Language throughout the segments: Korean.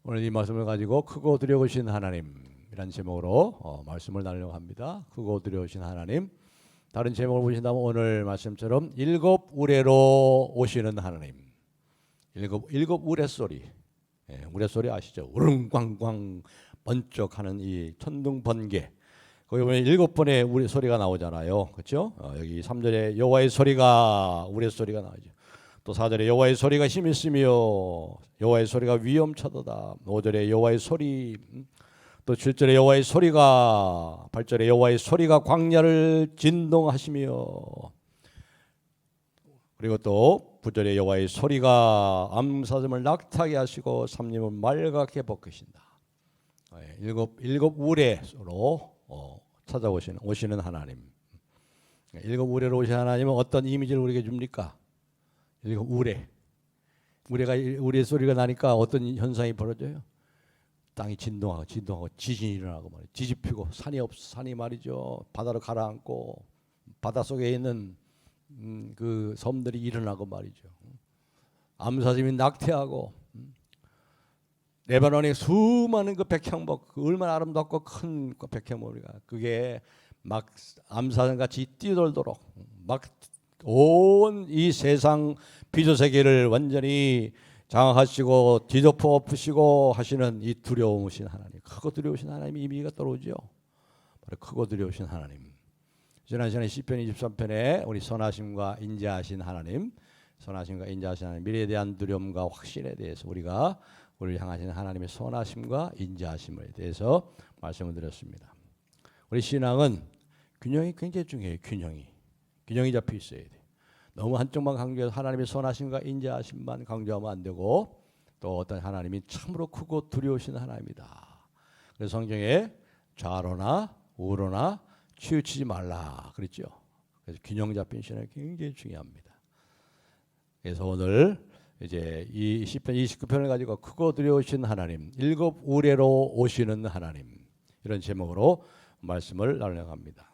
오늘 이 말씀을 가지고 크고 두려우신 하나님이란 제목으로 말씀을 나누려고 합니다. 크고 두려우신 하나님. 다른 제목을 보신다면 오늘 말씀처럼 일곱 우레로 오시는 하나님. 일곱 우레소리. 우레소리 아시죠? 우릉꽝꽝 번쩍하는 이 천둥 번개. 거기 보면 7번의 우레소리가 나오잖아요. 그렇죠? 여기 3절에 여호와의 소리가 우레소리가 나오죠. 또 4절에 여호와의 소리가 힘 있으며 여호와의 소리가 위엄차도다. 5절에 여호와의 소리, 또 7절에 여호와의 소리가, 8절에 여호와의 소리가 광야를 진동하시며, 그리고 또 9절에 여호와의 소리가 암사슴을 낙타게 하시고 삼림을 맑게 벗기신다. 일곱 우레로 찾아오시는 하나님. 일곱 우레로 오신 하나님은 어떤 이미지를 우리에게 줍니까? 일곱 우레. 우레 소리가 나니까 어떤 현상이 벌어져요? 땅이 진동하고 지진이 일어나고 말이죠. 뒤집히고 산이 말이죠. 바다로 가라앉고 바닷속에 있는 그 섬들이 일어나고 말이죠. 암사슴이 낙태하고 레바논의 수많은 그 백향목, 그 얼마나 아름답고 큰 그 백향목이가 그게 막 암사슴같이 뛰어돌도록 막 온 이 세상 비조 세계를 완전히 장악하시고 뒤덮어 엎으시고 하시는 이 두려우신 하나님, 크고 두려우신 하나님의 이미지가 떠오르죠. 바로 크고 두려우신 하나님. 지난 시간에 시편 23편에 우리 선하심과 인자하신 하나님, 선하심과 인자하신 하나님, 미래에 대한 두려움과 확신에 대해서 우리가 우리를 향하시는 하나님의 선하심과 인자하심에 대해서 말씀을 드렸습니다. 우리 신앙은 균형이 굉장히 중요해요. 균형이 잡혀 있어야 돼. 너무 한쪽만 강조해서 하나님의 선하심과 인자하심만 강조하면 안 되고, 또 어떤 하나님이 참으로 크고 두려우신 하나님이다. 그래서 성경에 좌로나 우로나 치우치지 말라 그랬죠. 그래서 균형 잡힌 신앙이 굉장히 중요합니다. 그래서 오늘 이제 이 시편 29편을 가지고 크고 두려우신 하나님, 일곱 우레로 오시는 하나님, 이런 제목으로 말씀을 나누려고 합니다.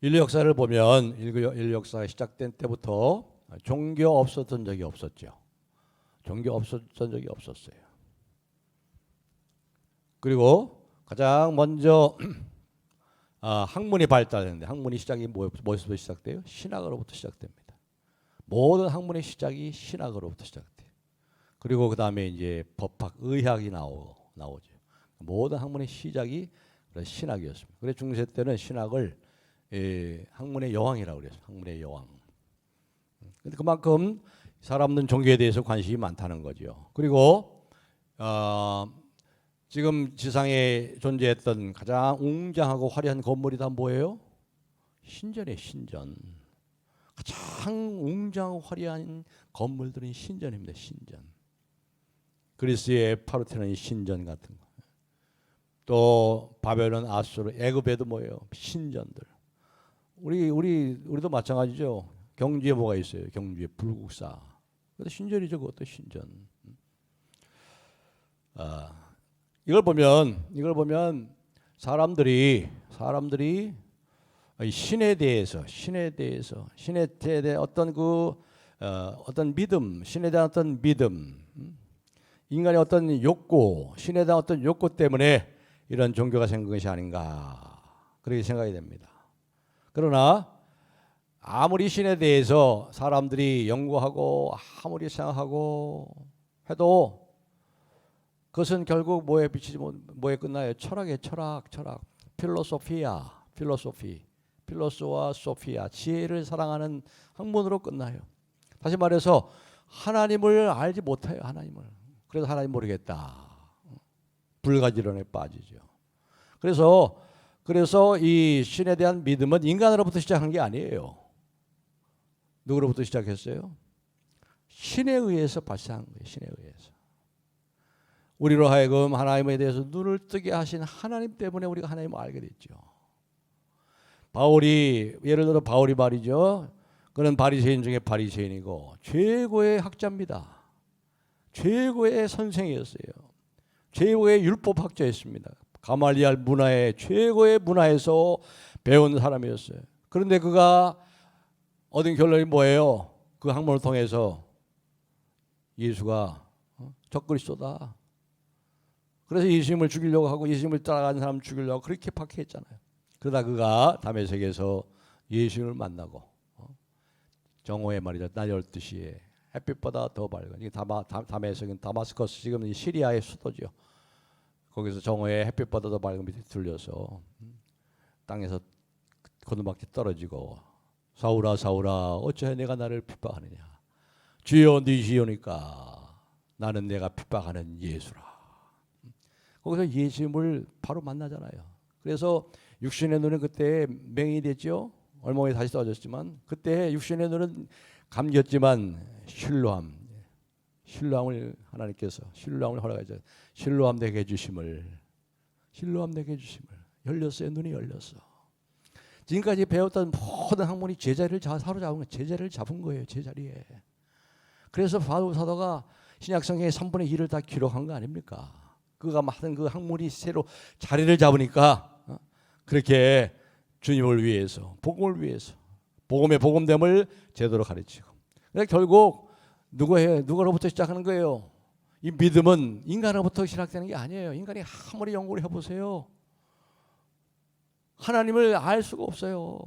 인류 역사를 보면 인류 역사가 시작된 때부터 종교 없었던 적이 없었죠. 종교 없었던 적이 없었어요. 그리고 가장 먼저 학문이 발달했는데, 학문이 시작이 뭐에서부터 시작돼요? 신학으로부터 시작됩니다. 모든 학문의 시작이 신학으로부터 시작돼요. 그리고 그 다음에 이제 법학, 의학이 나오죠. 모든 학문의 시작이 신학이었습니다. 그래서 중세 때는 신학을 학문의 여왕이라고 그랬어요. 학문의 여왕. 근데 그만큼 사람들은 종교에 대해서 관심이 많다는 거죠. 그리고 지금 지상에 존재했던 가장 웅장하고 화려한 건물이 다 뭐예요? 신전이에요. 신전. 가장 웅장하고 화려한 건물들은 신전입니다. 신전. 그리스의 파르테논 신전 같은 거. 또 바벨론, 아수르, 애굽에도 뭐예요? 신전들. 우리도 마찬가지죠. 경주에 뭐가 있어요? 경주에 불국사. 그것도 신전이죠. 그것도 신전. 이걸 보면 사람들이 신에 대해서 어떤 믿음, 신에 대한 어떤 믿음, 인간의 어떤 욕구, 신에 대한 어떤 욕구 때문에 이런 종교가 생긴 것이 아닌가, 그렇게 생각이 됩니다. 그러나 아무리 신에 대해서 사람들이 연구하고 아무리 생각하고 해도 그것은 결국 뭐에 끝나요? 철학이에요. 철학. 필로소와 소피아, 지혜를 사랑하는 학문으로 끝나요. 다시 말해서 하나님을 알지 못해요. 하나님을. 그래서 하나님 모르겠다. 불가지론에 빠지죠. 그래서 이 신에 대한 믿음은 인간으로부터 시작한 게 아니에요. 누구로부터 시작했어요? 신에 의해서 발생한 거예요. 신에 의해서. 우리로 하여금 하나님에 대해서 눈을 뜨게 하신 하나님 때문에 우리가 하나님을 알게 됐죠. 예를 들어 바울이 말이죠. 그는 바리새인 중에 바리새인이고 최고의 학자입니다. 최고의 선생이었어요. 최고의 율법학자였습니다. 가말리알 최고의 문화에서 배운 사람이었어요. 그런데 그가 얻은 결론이 뭐예요? 그 학문을 통해서 예수가 적그리스도다. 그래서 예수님을 죽이려고 하고 예수님을 따라가는 사람 죽이려고 그렇게 박해했잖아요. 그러다 그가 다메섹에서 예수님을 만나고 정오에 말이죠. 낮 12시에 햇빛보다 더 밝은 이게 다메섹은 다마스커스 지금 시리아의 수도죠. 거기서 정오에 햇빛보다 더 밝은 빛이 들려서 땅에서 거두막지 떨어지고 사울아 사울아 어찌하여 내가 나를 핍박하느냐. 주여 네 주여니까 나는 내가 핍박하는 예수라. 거기서 예수님을 바로 만나잖아요. 그래서 육신의 눈은 그때 맹이 됐죠. 얼마 후에 다시 떠졌지만 그때 육신의 눈은 감겼지만 신뢰함을 하나님께서 신뢰함을 허락하죠. 신뢰함 되게 해주심을 열렸어요. 눈이 열렸어. 지금까지 배웠던 모든 학문이 제자리를 사로잡은 거예요. 제자리를 잡은 거예요. 제자리에. 그래서 바울 사도가 신약성경의 3분의 1을 다 기록한 거 아닙니까? 그가 하던 그 학문이 새로 자리를 잡으니까 그렇게 주님을 위해서 복음을 위해서 복음의 복음됨을 제대로 가르치고 그래서 결국 누구로부터 시작하는 거예요? 이 믿음은 인간으로부터 시작되는 게 아니에요. 인간이 아무리 연구를 해보세요. 하나님을 알 수가 없어요.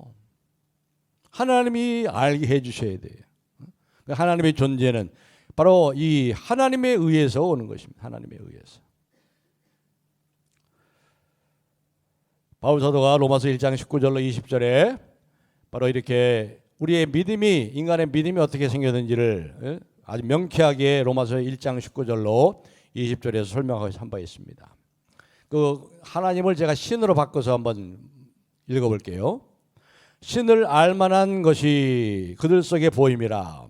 하나님이 알게 해주셔야 돼요. 하나님의 존재는 바로 이 하나님에 의해서 오는 것입니다. 하나님에 의해서. 바울 사도가 로마서 1장 19절로 20절에 바로 이렇게 우리의 믿음이 인간의 믿음이 어떻게 생겼는지를 아주 명쾌하게 로마서 1장 19절로 20절에서 설명하고 한 바 있습니다. 그 하나님을 제가 신으로 바꿔서 한번 읽어볼게요. 신을 알만한 것이 그들 속에 보임이라.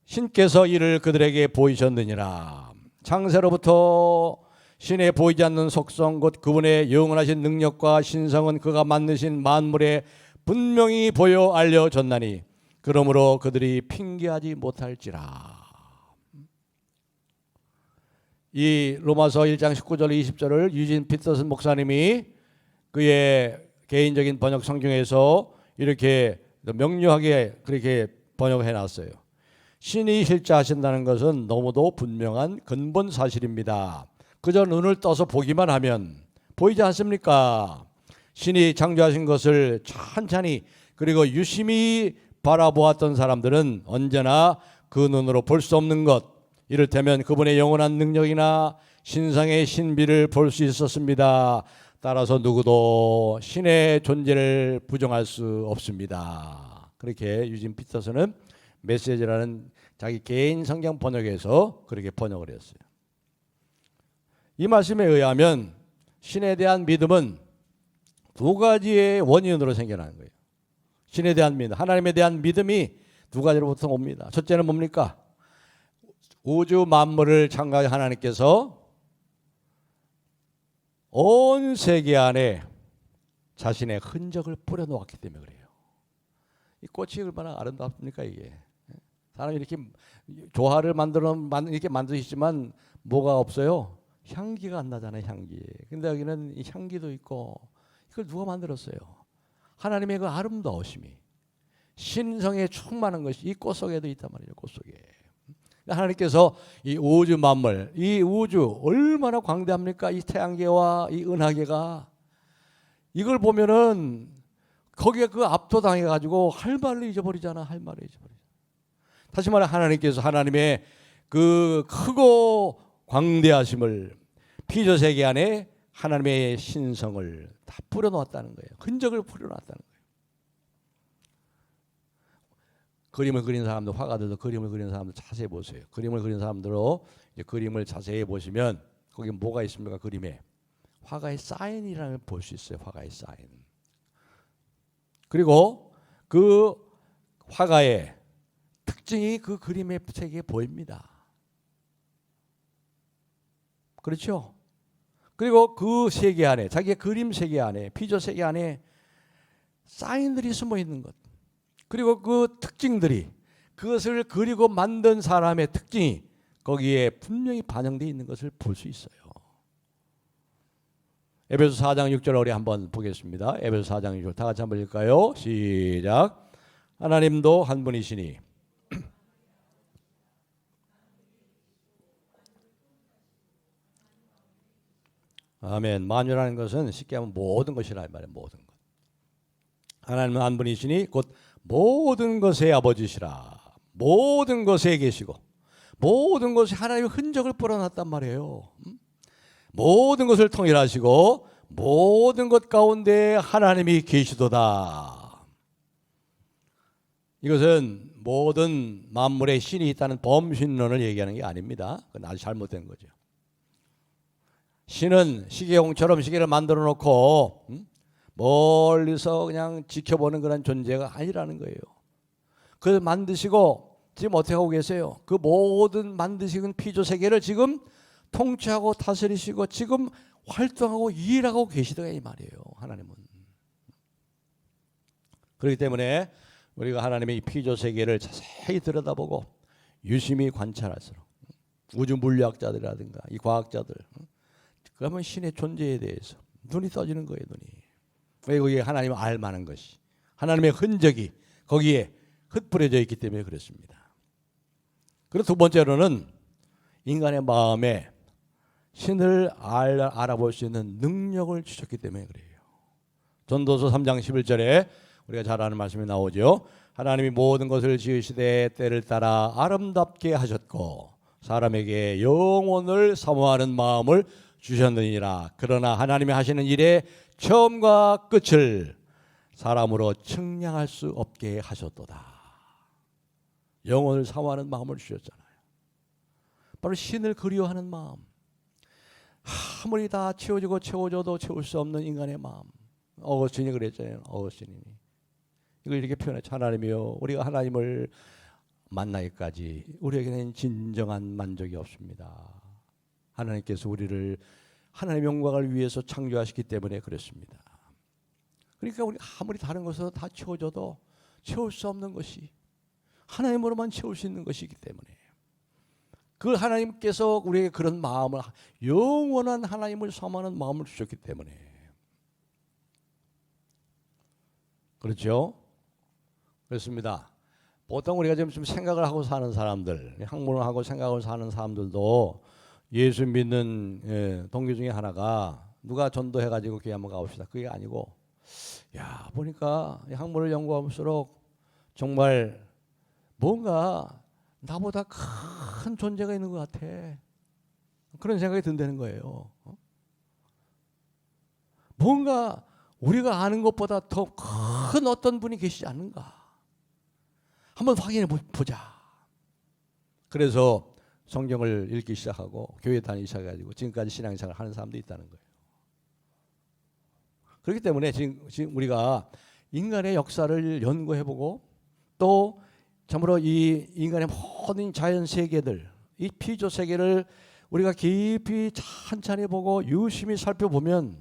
신께서 이를 그들에게 보이셨느니라. 창세로부터 신에 보이지 않는 속성 곧 그분의 영원하신 능력과 신성은 그가 만드신 만물에 분명히 보여 알려졌나니 그러므로 그들이 핑계하지 못할지라. 이 로마서 1장 19절 20절을 유진 피터슨 목사님이 그의 개인적인 번역 성경에서 이렇게 명료하게 그렇게 번역해 놨어요. 신이 실제하신다는 것은 너무도 분명한 근본 사실입니다. 그저 눈을 떠서 보기만 하면 보이지 않습니까? 신이 창조하신 것을 천천히 그리고 유심히 바라보았던 사람들은 언제나 그 눈으로 볼 수 없는 것 이를테면 그분의 영원한 능력이나 신성의 신비를 볼 수 있었습니다. 따라서 누구도 신의 존재를 부정할 수 없습니다. 그렇게 유진 피터슨은 메시지라는 자기 개인 성경 번역에서 그렇게 번역을 했어요. 이 말씀에 의하면 신에 대한 믿음은 두 가지의 원인으로 생겨나는 거예요. 신에 대한 믿음, 하나님에 대한 믿음이 두 가지로부터 옵니다. 첫째는 뭡니까? 우주 만물을 창조하신 하나님께서 온 세계 안에 자신의 흔적을 뿌려놓았기 때문에 그래요. 이 꽃이 얼마나 아름답습니까 이게. 사람이 이렇게 조화를 이렇게 만드시지만 뭐가 없어요? 향기가 안 나잖아요. 향기. 근데 여기는 이 향기도 있고 이걸 누가 만들었어요? 하나님의 그 아름다우심이 신성에 충만한 것이 이 꽃 속에도 있단 말이에요. 꽃 속에. 하나님께서 이 우주 만물, 이 우주 얼마나 광대합니까? 이 태양계와 이 은하계가 이걸 보면은 거기에 그 압도당해 가지고 할 말을 잊어버리잖아. 할 말을 잊어버리잖아. 다시 말해 하나님께서 하나님의 그 크고 광대하심을 피조 세계 안에 하나님의 신성을 다 뿌려놓았다는 거예요. 흔적을 뿌려놨다는 거예요. 그림을 그린 사람들, 화가들도 그림을 그린 사람들 자세히 보세요. 그림을 그린 사람들로 이제 그림을 자세히 보시면 거기 뭐가 있습니까? 그림에 화가의 사인이라는 걸 볼 수 있어요. 화가의 사인. 그리고 그 화가의 특징이 그 그림의 세계에 보입니다. 그렇죠? 그리고 그 세계 안에 자기의 그림 세계 안에 피조 세계 안에 사인들이 숨어 있는 것. 그리고 그 특징들이 그것을 그리고 만든 사람의 특징이 거기에 분명히 반영되어 있는 것을 볼 수 있어요. 에베소 4장 6절 우리 한번 보겠습니다. 에베소 4장 6절 다 같이 한번 읽을까요? 시작. 하나님도 한 분이시니 아멘. 만유라는 것은 쉽게 하면 모든 것이라 말이에요. 모든 것. 하나님은 한 분이시니 곧 모든 것의 아버지시라. 모든 것에 계시고 모든 것이 하나님의 흔적을 뿌려놨단 말이에요. 모든 것을 통일하시고 모든 것 가운데 하나님이 계시도다. 이것은 모든 만물에 신이 있다는 범신론을 얘기하는 게 아닙니다. 그건 아주 잘못된 거죠. 신은 시계공처럼 시계를 만들어 놓고 멀리서 그냥 지켜보는 그런 존재가 아니라는 거예요. 그걸 만드시고 지금 어떻게 하고 계세요? 그 모든 만드신 피조 세계를 지금 통치하고 다스리시고 지금 활동하고 일하고 계시다 이 말이에요. 하나님은. 그렇기 때문에 우리가 하나님의 이 피조 세계를 자세히 들여다보고 유심히 관찰할수록 우주 물리학자들이라든가 이 과학자들 그러면 신의 존재에 대해서 눈이 떠지는 거예요. 눈이. 왜 거기에 하나님을 알만한 것이 하나님의 흔적이 거기에 흩뿌려져 있기 때문에 그렇습니다. 그리고 두 번째로는 인간의 마음에 신을 알아볼 수 있는 능력을 주셨기 때문에 그래요. 전도서 3장 11절에 우리가 잘 아는 말씀이 나오죠. 하나님이 모든 것을 지으시되 때를 따라 아름답게 하셨고 사람에게 영혼을 사모하는 마음을 주셨느니라. 그러나 하나님이 하시는 일의 처음과 끝을 사람으로 측량할 수 없게 하셨도다. 영혼을 사모하는 마음을 주셨잖아요. 바로 신을 그리워하는 마음. 아무리 다 채워줘도 채울 수 없는 인간의 마음. 어거스틴이 그랬잖아요. 어거스틴이 이걸 이렇게 표현했죠. 하나님이요, 우리가 하나님을 만나기까지 우리에게는 진정한 만족이 없습니다. 하나님께서 우리를 하나님의 영광을 위해서 창조하셨기 때문에 그렇습니다. 그러니까 우리 아무리 다른 것으로 다 채워줘도 채울 수 없는 것이 하나님으로만 채울 수 있는 것이기 때문에 그 하나님께서 우리에게 그런 마음을 영원한 하나님을 사모하는 마음을 주셨기 때문에 그렇죠? 그렇습니다. 보통 우리가 좀 생각을 하고 사는 사람들, 학문을 하고 생각을 사는 사람들도 예수 믿는 동기 중에 하나가 누가 전도해가지고 교회 한번 가봅시다. 그게 아니고 야 보니까 학문을 연구할수록 정말 뭔가 나보다 큰 존재가 있는 것 같아. 그런 생각이 든다는 거예요. 뭔가 우리가 아는 것보다 더 큰 어떤 분이 계시지 않는가. 한번 확인해 보자. 그래서 성경을 읽기 시작하고 교회 다니기 시작해가지고 지금까지 신앙생활을 하는 사람도 있다는 거예요. 그렇기 때문에 지금 우리가 인간의 역사를 연구해보고 또 참으로 이 인간의 모든 자연 세계들, 이 피조 세계를 우리가 깊이 찬찬히 보고 유심히 살펴보면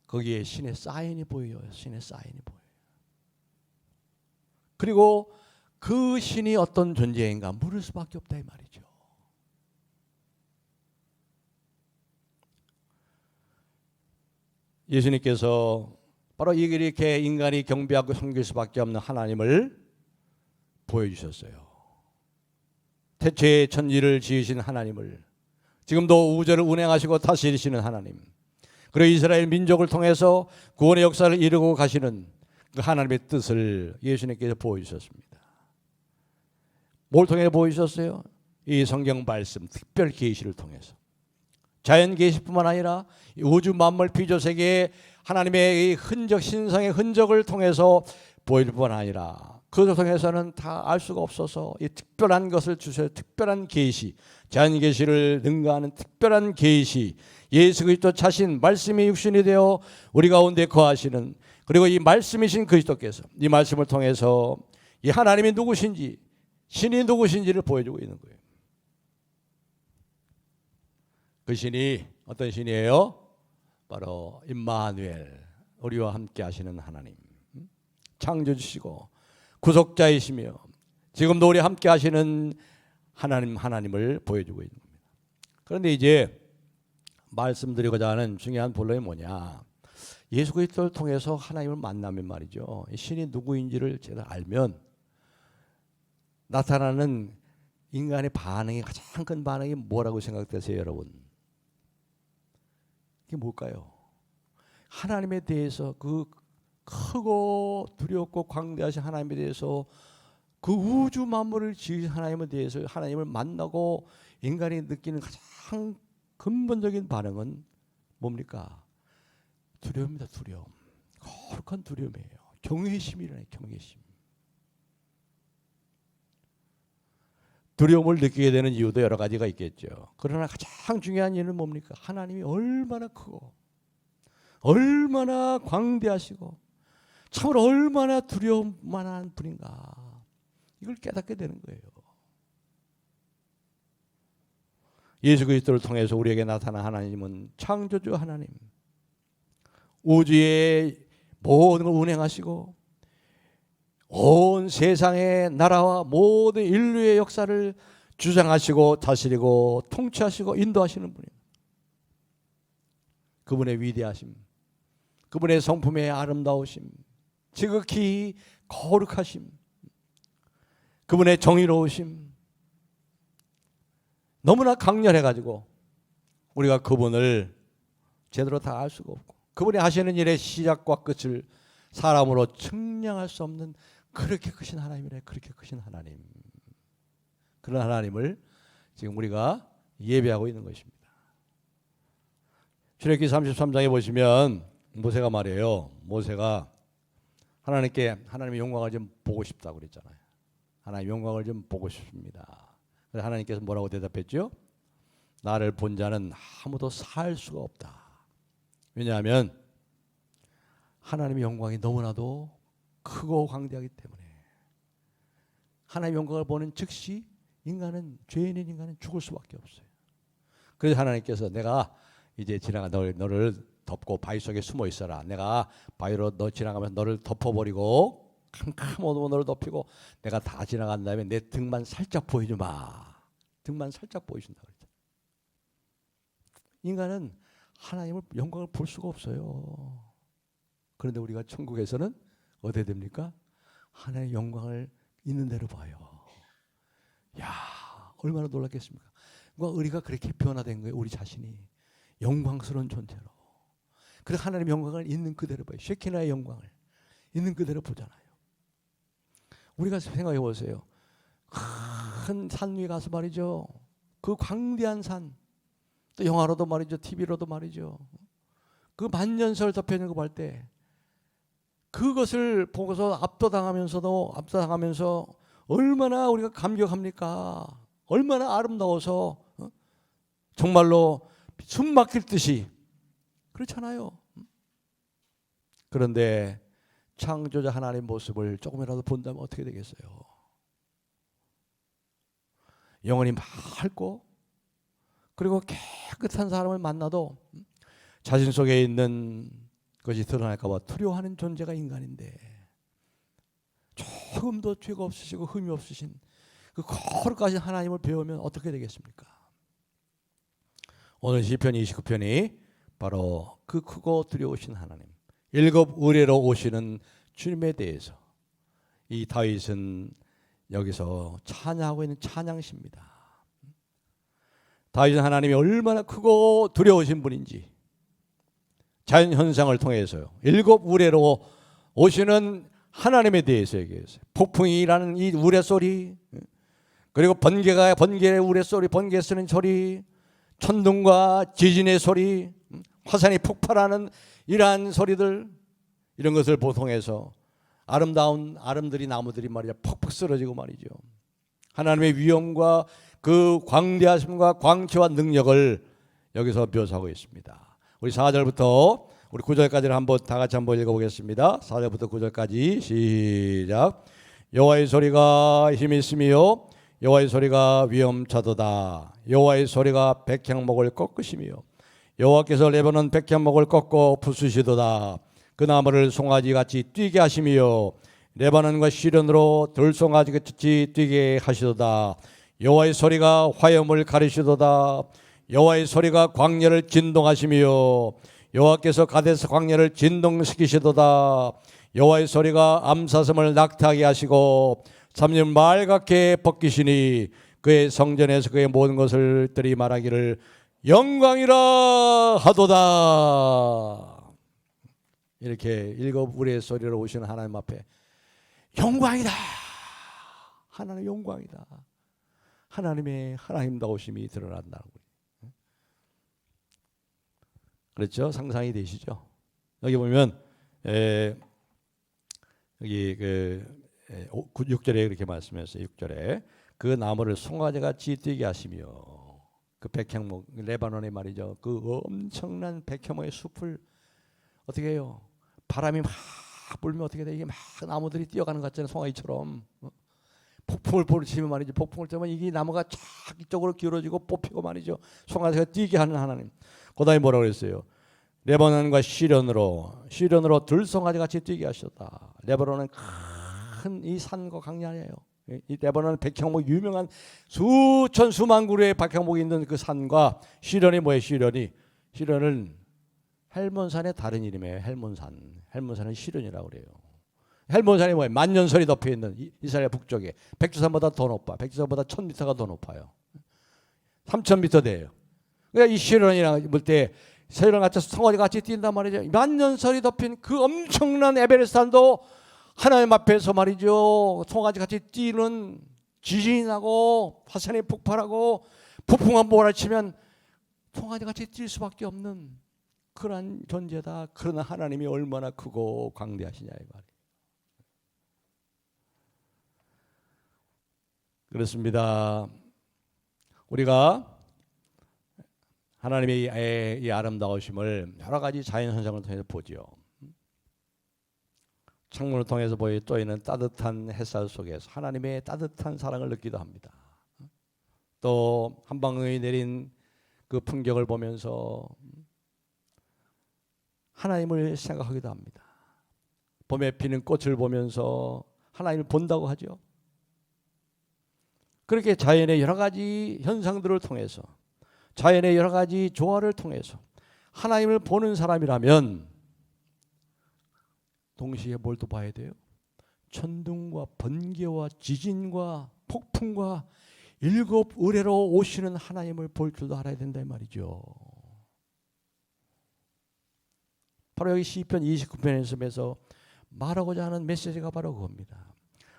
거기에 신의 사인이 보여요. 신의 사인이 보여요. 그리고 그 신이 어떤 존재인가 물을 수밖에 없다 이 말이죠. 예수님께서 바로 이렇게 인간이 경배하고 섬길 수밖에 없는 하나님을 보여주셨어요. 태초에 천지를 지으신 하나님을, 지금도 우주를 운행하시고 다스리시는 하나님, 그리고 이스라엘 민족을 통해서 구원의 역사를 이루고 가시는 그 하나님의 뜻을 예수님께서 보여주셨습니다. 뭘 통해 보여주셨어요? 이 성경 말씀, 특별 계시를 통해서. 자연 계시뿐만 아니라 우주 만물 피조 세계에 하나님의 이 흔적, 신성의 흔적을 통해서 보여줄 뿐만 아니라 그것을 통해서는 다 알 수가 없어서 이 특별한 것을 주셔서 특별한 계시, 자연 계시를 능가하는 특별한 계시, 예수 그리스도 자신 말씀이 육신이 되어 우리 가운데 거하시는, 그리고 이 말씀이신 그리스도께서 이 말씀을 통해서 이 하나님이 누구신지, 신이 누구신지를 보여주고 있는 거예요. 그 신이 어떤 신이에요? 바로 임마누엘, 우리와 함께 하시는 하나님, 창조주시고 구속자이시며 지금도 우리 함께 하시는 하나님을 보여주고 있는 겁니다. 그런데 이제 말씀드리고자 하는 중요한 본론이 뭐냐, 예수 그리스도를 통해서 하나님을 만나면 말이죠, 신이 누구인지를 제가 알면 나타나는 인간의 반응이, 가장 큰 반응이 뭐라고 생각되세요 여러분? 그게 뭘까요? 하나님에 대해서 그 크고 두렵고 광대하신 하나님에 대해서 그 우주 만물을 지으신 하나님에 대해서 하나님을 만나고 인간이 느끼는 가장 근본적인 반응은 뭡니까? 두려움입니다. 두려움. 거룩한 두려움이에요. 경외심이라는 경외심. 두려움을 느끼게 되는 이유도 여러 가지가 있겠죠. 그러나 가장 중요한 이유는 뭡니까? 하나님이 얼마나 크고 얼마나 광대하시고 참으로 얼마나 두려움만한 분인가, 이걸 깨닫게 되는 거예요. 예수 그리스도를 통해서 우리에게 나타난 하나님은 창조주 하나님, 우주의 모든 걸 운행하시고 온 세상의 나라와 모든 인류의 역사를 주장하시고 다스리고 통치하시고 인도하시는 분이에요. 그분의 위대하심, 그분의 성품의 아름다우심, 지극히 거룩하심, 그분의 정의로우심, 너무나 강렬해가지고 우리가 그분을 제대로 다 알 수가 없고, 그분이 하시는 일의 시작과 끝을 사람으로 측량할 수 없는 그렇게 크신 하나님이래. 그렇게 크신 하나님, 그런 하나님을 지금 우리가 예배하고 있는 것입니다. 출애굽기 33장에 보시면 모세가 말해요. 모세가 하나님의 영광을 좀 보고 싶다고 그랬잖아요. 하나님의 영광을 좀 보고 싶습니다. 그래서 하나님께서 뭐라고 대답했죠? 나를 본 자는 아무도 살 수가 없다. 왜냐하면 하나님의 영광이 너무나도 크고 광대하기 때문에, 하나님의 영광을 보는 즉시 죄인인 인간은 죽을 수밖에 없어요. 그래서 하나님께서 내가 이제 너를 덮고 바위 속에 숨어 있어라. 내가 바위로 너 지나가면 너를 덮어버리고 캄캄한 어둠으로 너를 덮이고 내가 다 지나간 다음에 내 등만 살짝 보여주마. 등만 살짝 보여준다 그랬죠. 인간은 하나님의 영광을 볼 수가 없어요. 그런데 우리가 천국에서는 어떻게 됩니까? 하나님의 영광을 있는 대로 봐요. 야, 얼마나 놀랍겠습니까? 우리가 그렇게 변화된 거예요. 우리 자신이 영광스러운 존재로. 그래서 하나님의 영광을 있는 그대로 봐요. 쉐키나의 영광을 있는 그대로 보잖아요. 우리가 생각해 보세요. 큰 산 위에 가서 말이죠, 그 광대한 산, 또 영화로도 말이죠, TV로도 말이죠, 그 만년설 덮여있는 거 볼 때 그것을 보고서 압도당하면서 얼마나 우리가 감격합니까? 얼마나 아름다워서 정말로 숨 막힐 듯이 그렇잖아요. 그런데 창조자 하나님의 모습을 조금이라도 본다면 어떻게 되겠어요? 영혼이 맑고 그리고 깨끗한 사람을 만나도 자신 속에 있는 것이 드러날까 봐 두려워하는 존재가 인간인데, 조금도 죄가 없으시고 흠이 없으신 그 거룩하신 하나님을 배우면 어떻게 되겠습니까? 오늘 시편 29편이 바로 그 크고 두려우신 하나님, 일곱 의뢰로 오시는 주님에 대해서 이 다윗은 여기서 찬양하고 있는 찬양시입니다. 다윗은 하나님이 얼마나 크고 두려우신 분인지 자연현상을 통해서요, 일곱 우레로 오시는 하나님에 대해서 얘기했어요. 폭풍이라는 이 우레소리, 그리고 번개의 우레소리, 번개 쓰는 소리, 천둥과 지진의 소리, 화산이 폭발하는 이러한 소리들, 이런 것을 보통해서 아름다운 아름드리 나무들이 말이죠, 퍽퍽 쓰러지고 말이죠, 하나님의 위엄과 그 광대하심과 광채와 능력을 여기서 묘사하고 있습니다. 우리 4절부터 우리 9절까지를 한번 다 같이 한번 읽어보겠습니다. 4절부터 9절까지 시작. 여호와의 소리가 힘이 있으며 여호와의 소리가 위엄차도다. 여호와의 소리가 백향목을 꺾으시며 여호와께서 레바논 백향목을 꺾고 부수시도다. 그 나무를 송아지같이 뛰게 하시며 레바논과 시련으로 들송아지같이 뛰게 하시도다. 여호와의 소리가 화염을 가르시도다. 여호와의 소리가 광야를 진동하시며 여호와께서 가데스 광야를 진동시키시도다. 여호와의 소리가 암사슴을 낙타하게 하시고 삼년 말갛게 벗기시니 그의 성전에서 그의 모든 것을 들이 말하기를 영광이라 하도다. 이렇게 일곱 우리의 소리로 오시는 하나님 앞에 영광이다. 하나님의 영광이다. 하나님의 하나님다우심이 드러난다는 거예요. 그렇죠? 상상이 되시죠? 여기 보면 여기 6절에 그렇게 말씀했어요. 6절에 그 나무를 송아지같이 뛰게 하시며 그 백향목 레바논의 말이죠. 그 엄청난 백향목의 숲을 어떻게 해요? 바람이 막 불면 어떻게 돼? 이게 막 나무들이 뛰어가는 것 같잖아요. 송아지처럼. 폭풍을 부르치면 말이죠. 폭풍을 때면 이게 나무가 쫙 이쪽으로 기울어지고 뽑히고 말이죠. 송아지가 뛰게 하는 하나님. 그다음에 뭐라고 그랬어요? 레바논과 시련으로 들송아지 같이 뛰게 하셨다. 레바논은 큰 이 산과 강이 아니에요. 이 레바논은 백향목 유명한 수천 수만 그루의 백향목이 있는 그 산과 시련이 뭐예요? 시련은 헬몬산의 다른 이름이에요. 헬몬산은 시련이라고 그래요. 헬몬산이 뭐예요? 만년설이 덮여 있는 이스라엘 북쪽에 백두산보다 더 높아. 백두산보다 1000m가 더 높아요. 3000m 돼요. 그러니까 이 시련이랑 볼 때 세련 같이 성화지 같이 뛴단 말이죠. 만년설이 덮인 그 엄청난 에베레스트산도 하나님 앞에서 말이죠. 송아지 같이 뛰는 지진이 나고 화산이 폭발하고 폭풍한 몰아치면 송아지 같이 뛸 수밖에 없는 그런 존재다. 그러나 하나님이 얼마나 크고 광대하시냐 이 말이에요. 그렇습니다. 우리가 하나님의 이 아름다우심을 여러 가지 자연 현상을 통해서 보죠. 창문을 통해서 보이는 따뜻한 햇살 속에서 하나님의 따뜻한 사랑을 느끼기도 합니다. 또 한방울이 내린 그 풍경을 보면서 하나님을 생각하기도 합니다. 봄에 피는 꽃을 보면서 하나님을 본다고 하죠. 그렇게 자연의 여러 가지 현상들을 통해서 자연의 여러 가지 조화를 통해서 하나님을 보는 사람이라면 동시에 뭘 또 봐야 돼요? 천둥과 번개와 지진과 폭풍과 일곱 의뢰로 오시는 하나님을 볼 줄도 알아야 된다 이 말이죠. 바로 여기 시편 29편에서 말하고자 하는 메시지가 바로 그겁니다.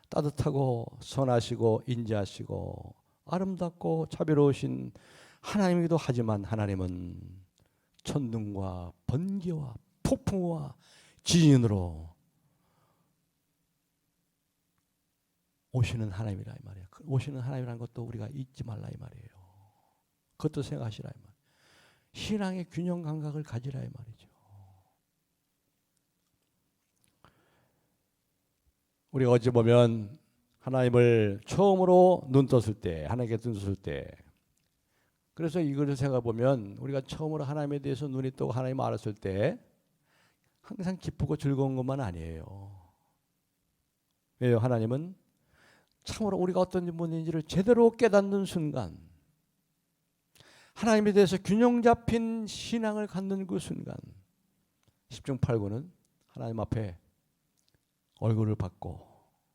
따뜻하고 선하시고 인자하시고 아름답고 자비로우신 하나님이기도 하지만 하나님은 천둥과 번개와 폭풍과 지진으로 오시는 하나님이라 이 말이에요. 오시는 하나님이라는 것도 우리가 잊지 말라 이 말이에요. 그것도 생각하시라 이 말이에요. 신앙의 균형 감각을 가지라 이 말이죠. 우리가 어찌 보면 하나님을 처음으로 눈 떴을 때, 하나님께 눈 떴을 때, 그래서 이것을 생각해 보면 우리가 처음으로 하나님에 대해서 눈이 뜨고 하나님을 알았을 때 항상 기쁘고 즐거운 것만 아니에요. 왜요? 하나님은 참으로 우리가 어떤 분인지를 제대로 깨닫는 순간, 하나님에 대해서 균형 잡힌 신앙을 갖는 그 순간, 10중 8구는 하나님 앞에 얼굴을 받고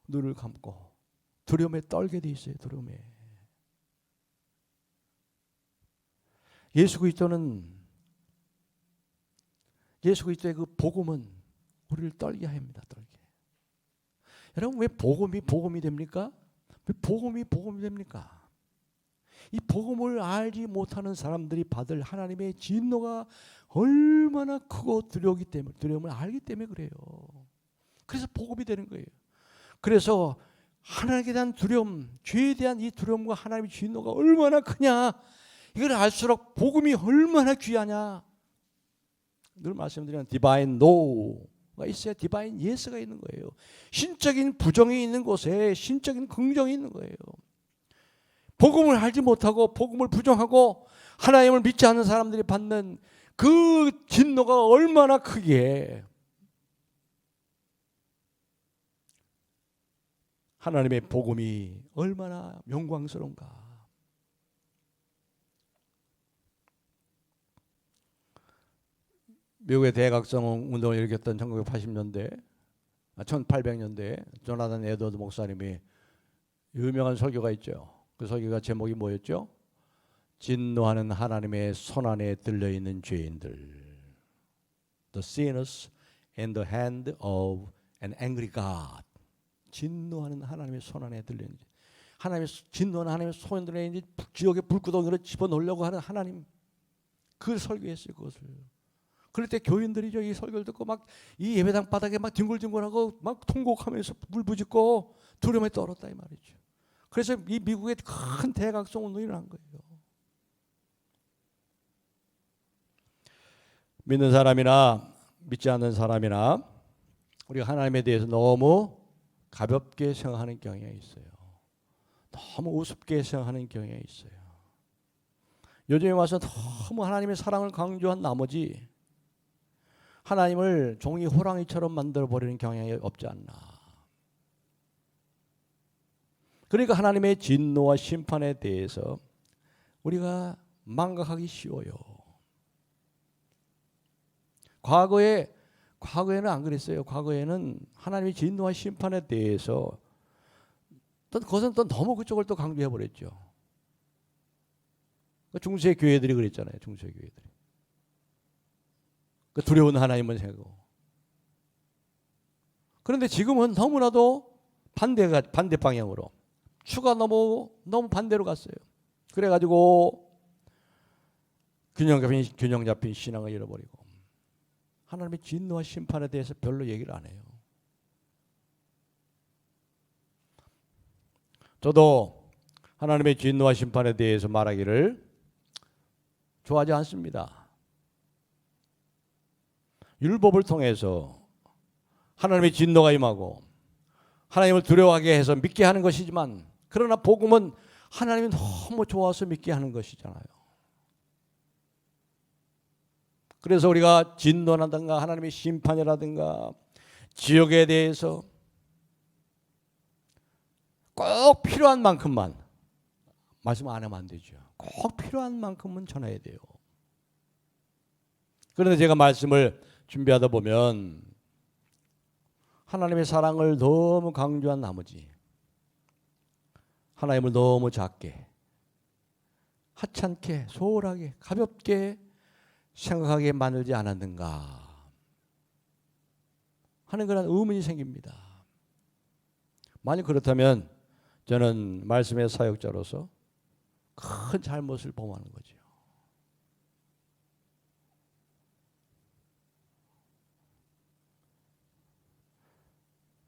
눈을 감고 두려움에 떨게 돼 있어요. 두려움에. 예수 그리스도의 그 복음은 우리를 떨게 합니다. 떨게. 여러분 왜 복음이 됩니까? 왜 복음이 됩니까? 이 복음을 알지 못하는 사람들이 받을 하나님의 진노가 얼마나 크고 두려움을 알기 때문에 그래요. 그래서 복음이 되는 거예요. 그래서 하나님에 대한 두려움, 죄에 대한 이 두려움과 하나님의 진노가 얼마나 크냐, 이걸 알수록 복음이 얼마나 귀하냐. 늘 말씀드리는 디바인 노가 있어야 디바인 예스가 있는 거예요. 신적인 부정이 있는 곳에 신적인 긍정이 있는 거예요. 복음을 알지 못하고 복음을 부정하고 하나님을 믿지 않는 사람들이 받는 그 진노가 얼마나 크기에 하나님의 복음이 얼마나 영광스러운가. 미국의 대각성 운동을 일으켰던 1980년대, 1800년대에 조나단 에드워드 목사님이 유명한 설교가 있죠. 그 설교가 제목이 뭐였죠? 진노하는 하나님의 손안에 들려있는 죄인들, the sinners in the hand of an angry God. 진노하는 하나님의 손안에 들려있는, 하나님의 진노하는 하나님의 손안에 들려있는 지옥의 불구덩이로 집어넣으려고 하는 하나님, 그 설교했어요. 그것을. 그럴 때 교인들이죠, 이 설교를 듣고 막 이 예배당 바닥에 막 뒹굴뒹굴하고 막 통곡하면서 울부짖고 두려움에 떨었다 이 말이죠. 그래서 이 미국에 큰 대각성 운동이 일어난 거예요. 믿는 사람이나 믿지 않는 사람이나 우리가 하나님에 대해서 너무 가볍게 생각하는 경향이 있어요. 너무 우습게 생각하는 경향이 있어요. 요즘에 와서 너무 하나님의 사랑을 강조한 나머지 하나님을 종이 호랑이처럼 만들어버리는 경향이 없지 않나. 그러니까 하나님의 진노와 심판에 대해서 우리가 망각하기 쉬워요. 과거에는 안 그랬어요. 과거에는 하나님의 진노와 심판에 대해서 또 그것은 또 너무 그쪽을 또 강조해 버렸죠. 중세 교회들이 그랬잖아요. 중세 교회들이. 그 두려운 하나님은 생각하고. 그런데 지금은 너무나도 반대 방향으로 추가 너무 반대로 갔어요. 그래가지고 균형 잡힌 신앙을 잃어버리고 하나님의 진노와 심판에 대해서 별로 얘기를 안 해요. 저도 하나님의 진노와 심판에 대해서 말하기를 좋아하지 않습니다. 율법을 통해서 하나님의 진노가 임하고 하나님을 두려워하게 해서 믿게 하는 것이지만, 그러나 복음은 하나님이 너무 좋아서 믿게 하는 것이잖아요. 그래서 우리가 진노라든가 하나님의 심판이라든가 지옥에 대해서 꼭 필요한 만큼만 말씀 안 하면 안 되죠. 꼭 필요한 만큼은 전해야 돼요. 그런데 제가 말씀을 준비하다 보면 하나님의 사랑을 너무 강조한 나머지 하나님을 너무 작게, 하찮게, 소홀하게, 가볍게 생각하게 만들지 않았는가 하는 그런 의문이 생깁니다. 만약 그렇다면 저는 말씀의 사역자로서 큰 잘못을 범하는 거죠.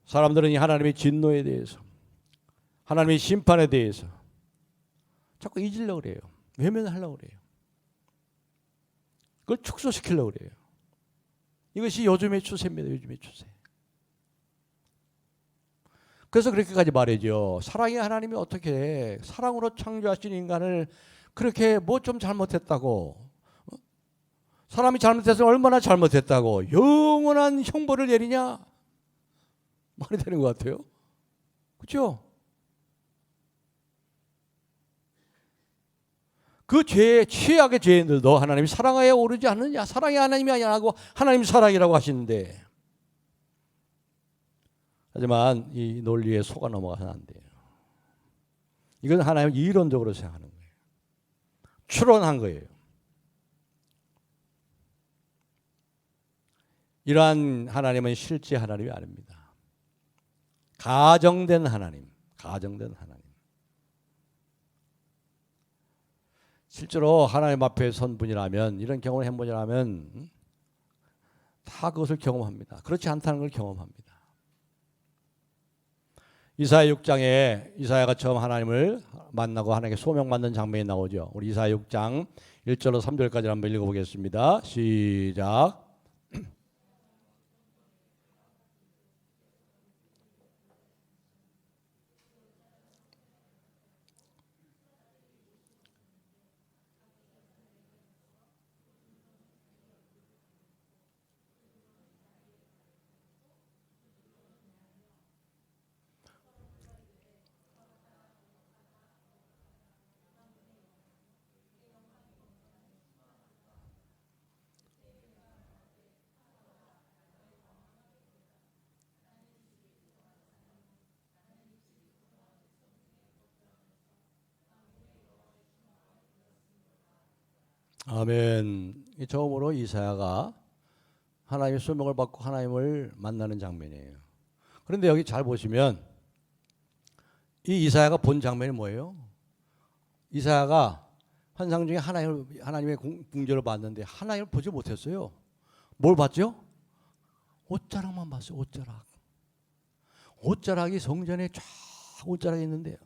사람들은 이 하나님의 진노에 대해서, 하나님의 심판에 대해서 자꾸 잊으려고 그래요. 외면하려고 그래요. 그걸 축소시키려고 그래요. 이것이 요즘의 추세입니다. 요즘의 추세. 그래서 그렇게까지 말이죠. 사랑의 하나님이 어떻게 사랑으로 창조하신 인간을 그렇게 뭐 좀 잘못했다고, 사람이 잘못해서 얼마나 잘못했다고 영원한 형벌을 내리냐? 말이 되는 것 같아요. 그렇죠? 그 최악의 죄인들도 하나님이 사랑하에 오르지 않느냐? 사랑의 하나님이 아니라고 하나님 사랑이라고 하시는데, 하지만 이 논리에 속아 넘어가서는 안 돼요. 이건 하나님을 이론적으로 생각하는 거예요. 추론한 거예요. 이러한 하나님은 실제 하나님이 아닙니다. 가정된 하나님, 가정된 하나님. 실제로 하나님 앞에 선 분이라면, 이런 경험을 한 분이라면 다 그것을 경험합니다. 그렇지 않다는 걸 경험합니다. 이사야 6장에 이사야가 처음 하나님을 만나고 하나님께 소명받는 장면이 나오죠. 우리 이사야 6장 1절로 3절까지 한번 읽어보겠습니다. 시작. 아멘. 처음으로 이사야가 하나님의 소명을 받고 하나님을 만나는 장면이에요. 그런데 여기 잘 보시면 이 이사야가 본 장면이 뭐예요? 이사야가 환상 중에 하나님의 궁조를 봤는데 하나님을 보지 못했어요. 뭘 봤죠? 옷자락만 봤어요. 옷자락. 옷자락이 성전에 쫙 옷자락이 있는데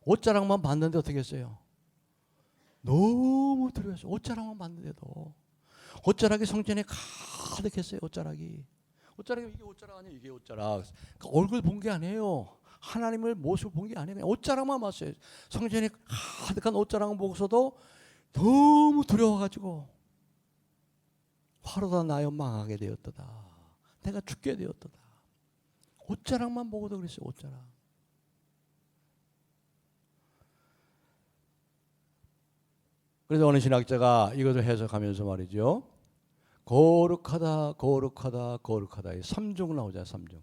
옷자락만 봤는데 어떻게 했어요? 너무 두려웠어요. 옷자락만 봤는데도 옷자락이 성전에 가득했어요. 옷자락이 이게 옷자락 아니에요. 이게 옷자락. 그러니까 얼굴 본 게 아니에요. 하나님을 모습 본 게 아니에요. 그냥 옷자락만 봤어요. 성전에 가득한 옷자락을 보고서도 너무 두려워가지고 화로다 나여 망하게 되었도다. 내가 죽게 되었도다. 옷자락만 보고도 그랬어요. 옷자락. 그래서 어느 신학자가 이것을 해석하면서 말이죠. 거룩하다, 거룩하다, 거룩하다. 이 삼중 나오잖아요. 삼중.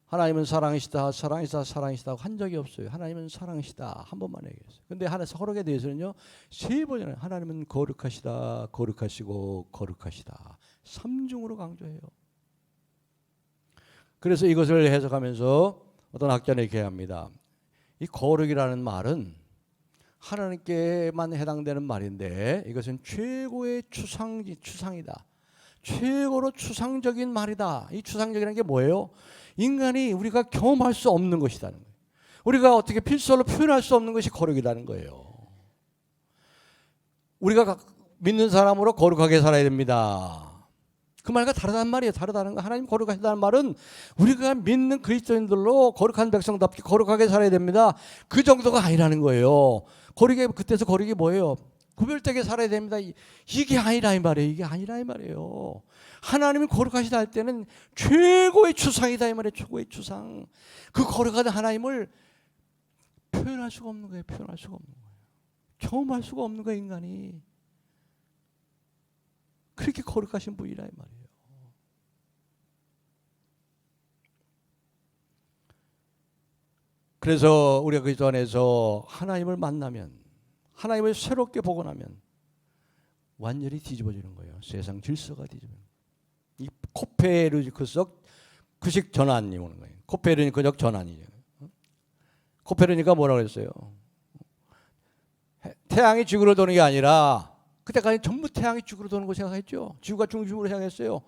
하나님은 사랑이시다, 사랑이시다, 사랑이시다 한 적이 없어요. 하나님은 사랑이시다 한 번만 얘기했어요. 근데 서로에 대해서는요 3번이나 하나님은 거룩하시다, 거룩하시고 거룩하시다 삼중으로 강조해요. 그래서 이것을 해석하면서 어떤 학자는 이렇게 합니다. 이 거룩이라는 말은 하나님께만 해당되는 말인데 이것은 최고의 추상이다. 최고로 추상적인 말이다. 이 추상적이라는 게 뭐예요? 인간이 우리가 경험할 수 없는 것이라는 거예요. 우리가 어떻게 필설로 표현할 수 없는 것이 거룩이라는 거예요. 우리가 믿는 사람으로 거룩하게 살아야 됩니다. 그 말과 다르다는 말이에요. 다르다는 거. 하나님 거룩하시다는 말은 우리가 믿는 그리스도인들로 거룩한 백성답게 거룩하게 살아야 됩니다. 그 정도가 아니라는 거예요. 그때서 거룩이 뭐예요? 구별되게 살아야 됩니다. 이게 아니라 이 말이에요. 이게 아니라 이 말이에요. 하나님이 거룩하시다 할 때는 최고의 추상이다 이 말이에요. 최고의 추상. 그 거룩한 하나님을 표현할 수가 없는 거예요. 표현할 수가 없는 거예요. 경험할 수가 없는 거예요. 인간이. 그렇게 거룩하신 분이라 이 말이에요. 그래서 우리가 그리스도 안에서 하나님을 만나면 하나님을 새롭게 보고 나면 완전히 뒤집어지는 거예요. 세상 질서가 뒤집어지는 거예요. 이 코페르니쿠스적 구식 전환이 오는 거예요. 코페르니쿠스적 전환이죠. 코페르니가 뭐라고 했어요? 태양이 지구를 도는 게 아니라 그때까지 전부 태양이 지구로 도는 거 생각했죠. 지구가 중심으로 생각했어요.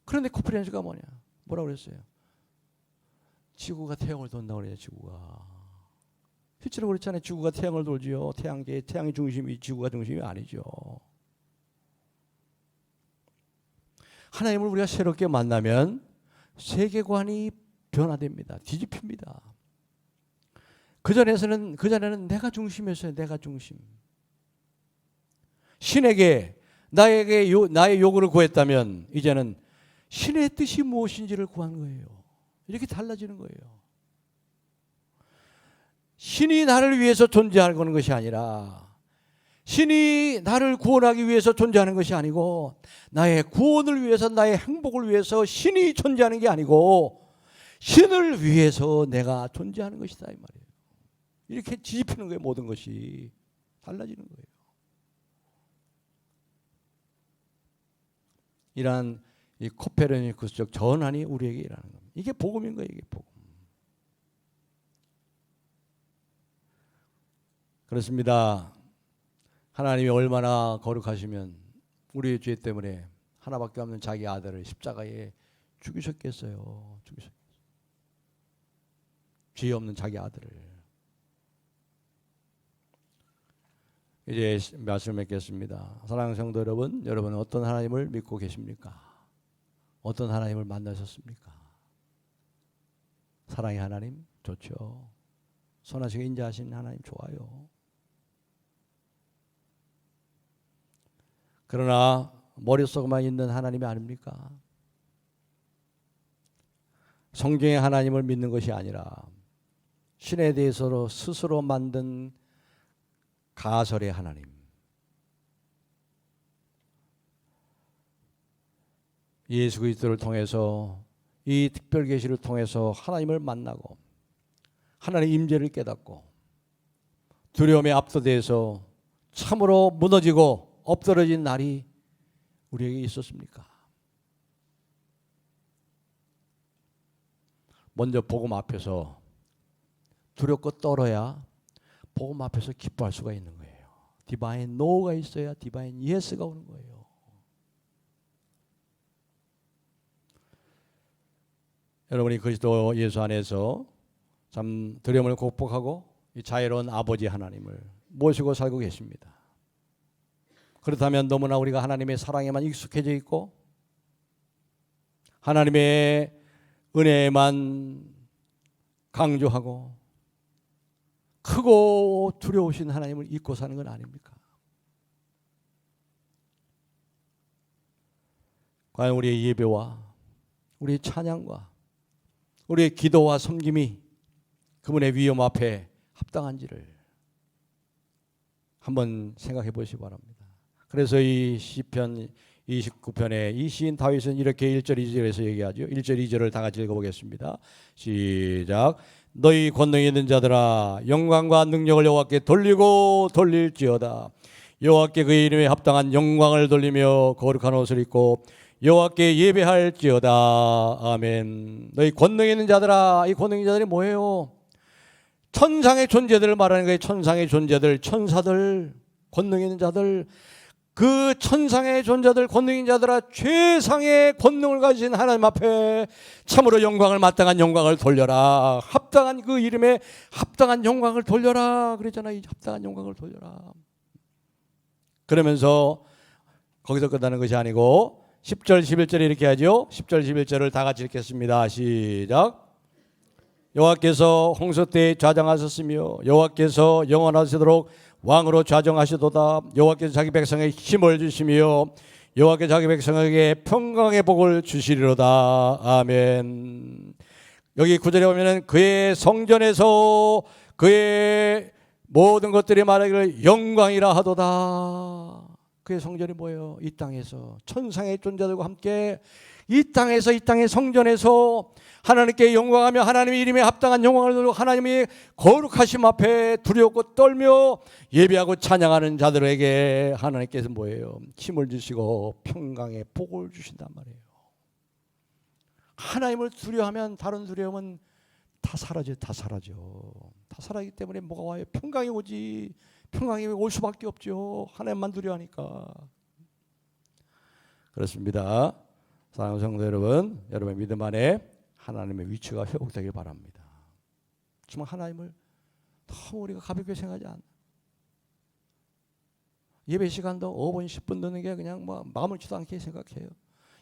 그런데 코페르니쿠스가 뭐라고 그랬어요? 지구가 태양을 돈다고 그래요. 지구가. 실제로 그렇잖아요. 지구가 태양을 돌지요. 태양이 중심이 지구가 중심이 아니죠. 하나님을 우리가 새롭게 만나면 세계관이 변화됩니다. 뒤집힙니다. 그전에는 내가 중심이었어요. 내가 중심. 신에게 나의 요구를 구했다면 이제는 신의 뜻이 무엇인지를 구한 거예요. 이렇게 달라지는 거예요. 신이 나를 위해서 존재하는 것이 아니라 신이 나를 구원하기 위해서 존재하는 것이 아니고 나의 구원을 위해서 나의 행복을 위해서 신이 존재하는 게 아니고 신을 위해서 내가 존재하는 것이다 이 말이에요. 이렇게 뒤집히는 거예요. 모든 것이 달라지는 거예요. 이러한 이 코페르니쿠스적 전환이 우리에게 일하는 겁니다. 이게 복음인 거예요. 이게 복음. 그렇습니다. 하나님이 얼마나 거룩하시면 우리의 죄 때문에 하나밖에 없는 자기 아들을 십자가에 죽이셨겠어요. 죄 없는 자기 아들을. 이제 말씀을 맺겠습니다. 사랑하는 성도 여러분, 여러분은 어떤 하나님을 믿고 계십니까? 어떤 하나님을 만나셨습니까? 사랑의 하나님 좋죠. 선하시고 인자하신 하나님 좋아요. 그러나 머릿속에만 있는 하나님이 아닙니까? 성경의 하나님을 믿는 것이 아니라 신에 대해서 스스로 만든 가설의 하나님. 예수 그리스도를 통해서 이 특별 계시를 통해서 하나님을 만나고 하나님의 임재를 깨닫고 두려움에 압도돼서 참으로 무너지고 엎드러진 날이 우리에게 있었습니까? 먼저 복음 앞에서 두렵고 떨어야 복음 앞에서 기뻐할 수가 있는 거예요. 디바인 노가 있어야 디바인 예스가 오는 거예요. 여러분이 그리스도 예수 안에서 참 두려움을 극복하고 이 자애로운 아버지 하나님을 모시고 살고 계십니다. 그렇다면 너무나 우리가 하나님의 사랑에만 익숙해져 있고 하나님의 은혜에만 강조하고 크고 두려우신 하나님을 잊고 사는 건 아닙니까? 과연 우리의 예배와 우리의 찬양과 우리의 기도와 섬김이 그분의 위엄 앞에 합당한지를 한번 생각해 보시기 바랍니다. 그래서 이 시편 29편에 이 시인 다윗은 이렇게 1절 2절에서 얘기하죠. 1절 2절을 다 같이 읽어보겠습니다. 시작. 너희 권능이 있는 자들아 영광과 능력을 여호와께 돌리고 돌릴지어다. 여호와께 그의 이름에 합당한 영광을 돌리며 거룩한 옷을 입고 여호와께 예배할지어다. 아멘. 너희 권능이 있는 자들아. 이 권능 있는 자들이 뭐예요? 천상의 존재들을 말하는 거예요. 천상의 존재들, 천사들, 권능 있는 자들. 그 천상의 존재들, 권능 있는 자들아 최상의 권능을 가진 하나님 앞에 참으로 영광을 마땅한 영광을 돌려라. 합당한 그 이름에 합당한 영광을 돌려라. 그랬잖아요. 합당한 영광을 돌려라. 그러면서 거기서 끝나는 것이 아니고 10절 11절에 이렇게 하죠. 10절 11절을 다 같이 읽겠습니다. 시작. 여호와께서 홍수 때에 좌정하셨으며 여호와께서 영원하시도록 왕으로 좌정하시도다. 여호와께서 자기 백성에게 힘을 주시며 여호와께서 자기 백성에게 평강의 복을 주시리로다. 아멘. 여기 9절에 보면은 그의 성전에서 그의 모든 것들이 말하기를 영광이라 하도다. 그의 성전이 뭐예요? 이 땅에서 천상의 존재들과 함께 이 땅에서 이 땅의 성전에서 하나님께 영광하며 하나님의 이름에 합당한 영광을 돌리고 하나님의 거룩하심 앞에 두렵고 떨며 예배하고 찬양하는 자들에게 하나님께서 뭐예요? 힘을 주시고 평강의 복을 주신단 말이에요. 하나님을 두려워하면 다른 두려움은 다 사라져. 다 사라지기 때문에 뭐가 와요? 평강이 오지. 평강이 올 수밖에 없죠. 하나님만 두려워하니까. 그렇습니다. 사랑하는 성도 여러분, 여러분의 믿음 안에 하나님의 위치가 회복되길 바랍니다. 정말 하나님을 너무 우리가 가볍게 생각하지 않아. 예배 시간도 5분 10분 듣는 게 그냥 뭐 마음을치도 않게 생각해요.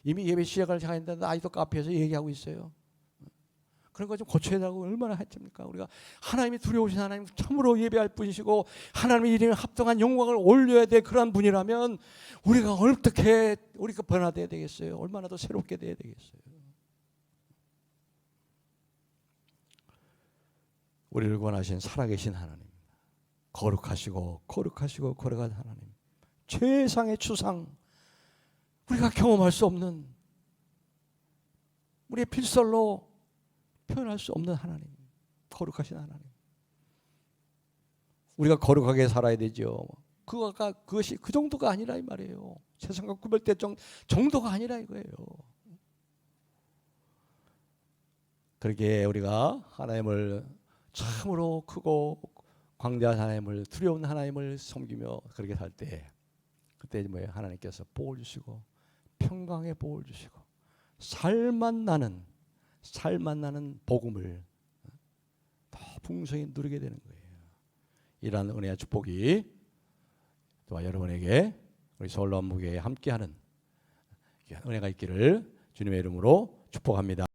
이미 예배 시작을 했는데 아직도 카페에서 얘기하고 있어요. 그런 거 좀 고쳐야 되고 얼마나 했습니까? 우리가 하나님이 두려우신 하나님 참으로 예배할 분이시고 하나님의 이름에 합당한 영광을 올려야 될 그런 분이라면 우리가 어떻게 우리가 변화돼야 되겠어요? 얼마나 더 새롭게 돼야 되겠어요? 우리를 권하신 살아계신 하나님, 거룩하시고 거룩한 하나님, 최상의 추상, 우리가 경험할 수 없는 우리의 필설로 표현할 수 없는 하나님, 거룩하신 하나님. 우리가 거룩하게 살아야 되죠. 그것이 그 정도가 아니라 이 말이에요. 세상과 구별될 정도가 아니라 이거예요. 그렇게 우리가 하나님을 참으로 크고 광대한 하나님을 두려운 하나님을 섬기며 그렇게 살 때 그때 뭐예요? 하나님께서 복을 주시고 평강의 복을 주시고 살만 나는 복음을 더 풍성히 누리게 되는 거예요. 이러한 은혜와 축복이 또한 여러분에게 우리 서울 남무교회에 함께하는 은혜가 있기를 주님의 이름으로 축복합니다.